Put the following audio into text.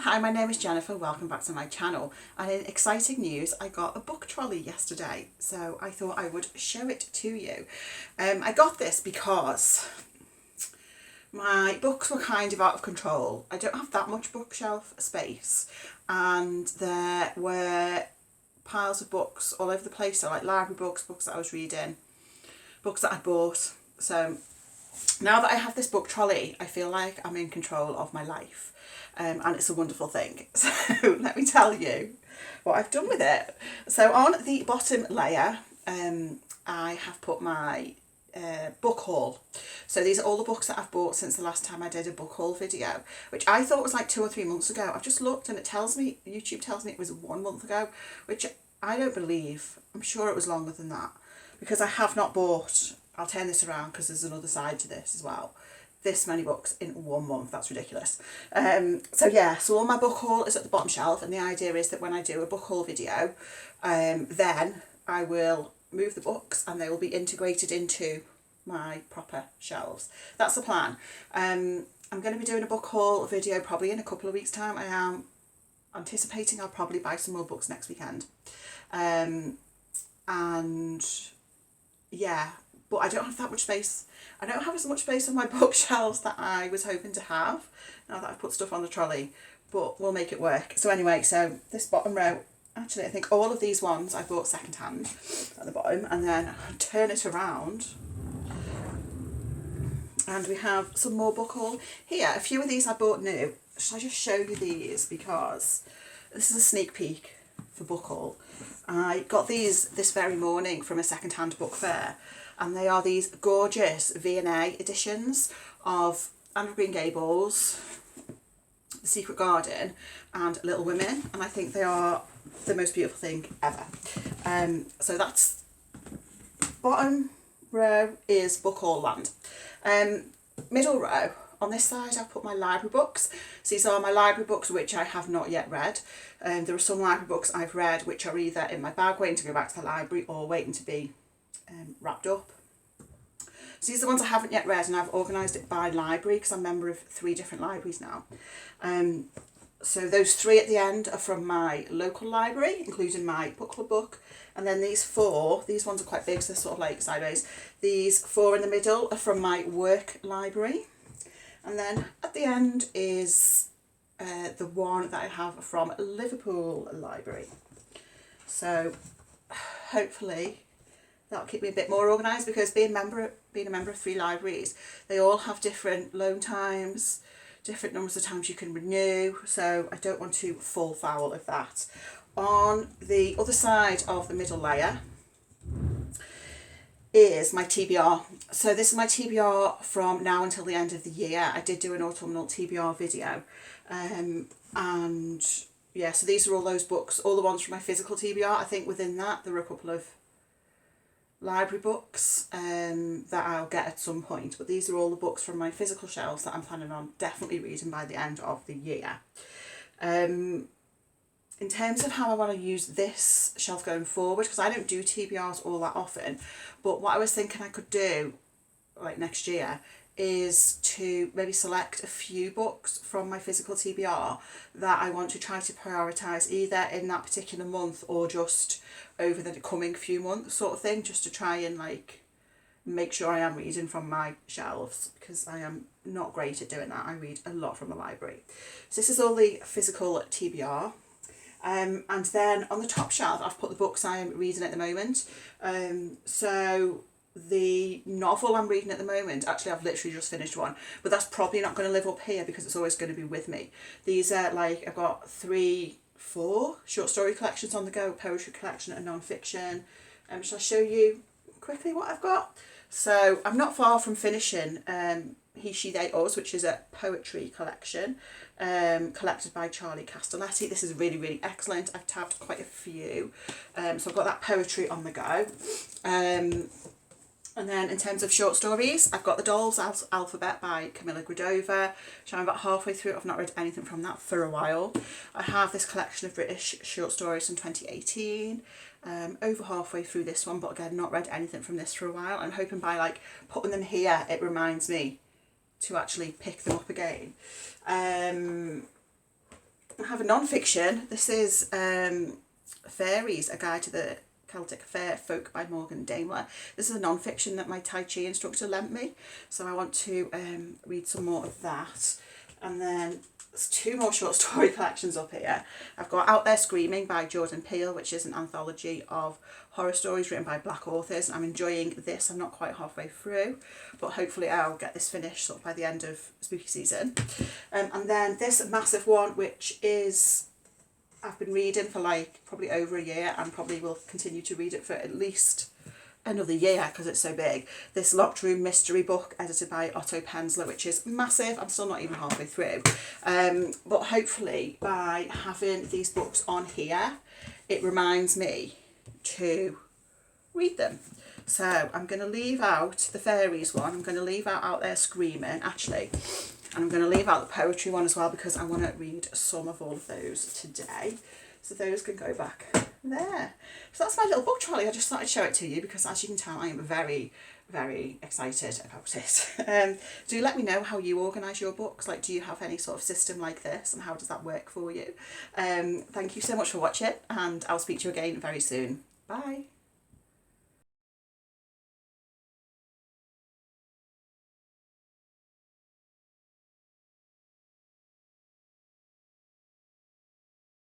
Hi, my name is Jennifer. Welcome back to my channel. And in exciting news, I got a book trolley yesterday, so I thought I would show it to you. I got this because my books were kind of out of control. I don't have that much bookshelf space, and there were piles of books all over the place. So like library books, books that I was reading, books that I bought. So now that I have this book trolley, I feel like I'm in control of my life. And it's a wonderful thing. So let me tell you what I've done with it. So on the bottom layer, I have put my book haul. So these are all the books that I've bought since the last time I did a book haul video, which I thought was like 2 or 3 months ago. I've just looked and it tells me, YouTube tells me it was 1 month ago, which I don't believe. I'm sure it was longer than that, because I have not bought, I'll turn this around because there's another side to this as well, this many books in 1 month. That's ridiculous. So all my book haul is at the bottom shelf, and the idea is that when I do a book haul video, then I will move the books and they will be integrated into my proper shelves. That's the plan. I'm going to be doing a book haul video probably in a couple of weeks' time. I am anticipating I'll probably buy some more books next weekend. And yeah, but I don't have that much space. I don't have as much space on my bookshelves that I was hoping to have now that I've put stuff on the trolley, but we'll make it work. So anyway, so this bottom row, actually I think all of these ones I bought second hand at the bottom, and then I turn it around and we have some more book haul. Here, a few of these I bought new. Should I just show you these, because this is a sneak peek for book haul. I got these this very morning from a second-hand book fair, and they are these gorgeous V&A editions of Anne of Green Gables, The Secret Garden and Little Women, and I think they are the most beautiful thing ever. So that's, bottom row is book haul land. Middle row, on this side I've put my library books. So these are my library books which I have not yet read. There are some library books I've read which are either in my bag waiting to go back to the library or waiting to be wrapped up. So these are the ones I haven't yet read, and I've organised it by library because I'm a member of 3 different libraries now. So those 3 at the end are from my local library, including my book club book. And then these 4, these ones are quite big, so they're sort of like sideways. These 4 in the middle are from my work library. And then at the end is the one that I have from Liverpool Library. So hopefully that'll keep me a bit more organised, because being a member of 3 libraries, they all have different loan times, different numbers of times you can renew, so I don't want to fall foul of that. On the other side of the middle layer is my TBR. So this is my TBR from now until the end of the year. I did do an autumnal TBR video, and yeah, so these are all those books, all the ones from my physical TBR. I think within that there are a couple of library books that I'll get at some point, but these are all the books from my physical shelves that I'm planning on definitely reading by the end of the year. In terms of how I want to use this shelf going forward, because I don't do TBRs all that often, but what I was thinking I could do like next year is to maybe select a few books from my physical TBR that I want to try to prioritise either in that particular month or just over the coming few months sort of thing, just to try and like make sure I am reading from my shelves, because I am not great at doing that. I read a lot from the library. So this is all the physical TBR. And then on the top shelf I've put the books I am reading at the moment. So the novel I'm reading at the moment, actually I've literally just finished one, but that's probably not going to live up here because it's always going to be with me. These are like, I've got 4 short story collections on the go, poetry collection and non-fiction. Shall I show you quickly what I've got? So I'm not far from finishing He, She, They, Us, which is a poetry collection collected by Charlie Castelletti. This is really, really excellent. I've tabbed quite a few. So I've got that poetry on the go. And then in terms of short stories, I've got The Doll's Alphabet by Camilla Gradova, which I'm about halfway through. I've not read anything from that for a while. I have this collection of British short stories from 2018. Over halfway through this one, but again, not read anything from this for a while. I'm hoping by like putting them here, it reminds me to actually pick them up again. I have a non-fiction. This is Fairies, A Guide to the Celtic Fair Folk by Morgan Daimler. This is a non-fiction that my Tai Chi instructor lent me, so I want to read some more of that. And then there's 2 more short story collections up here. I've got Out There Screaming by Jordan Peele, which is an anthology of horror stories written by Black authors. I'm enjoying this. I'm not quite halfway through, but hopefully I'll get this finished sort of by the end of spooky season. And then this massive one, which is, I've been reading for like probably over a year, and probably will continue to read it for at least another year because it's so big. This Locked Room mystery book edited by Otto Penzler, which is massive. I'm still not even halfway through. But hopefully by having these books on here, it reminds me to read them. So I'm going to leave out the Fairies one. I'm going to leave out There Screaming, actually. And I'm going to leave out the poetry one as well, because I want to read some of all of those today. So those can go back there. So that's my little book trolley. I just thought I'd show it to you because, as you can tell, I am very, very excited about it. Do let me know how you organise your books. Like, do you have any sort of system like this, and how does that work for you? Thank you so much for watching, and I'll speak to you again very soon. Bye.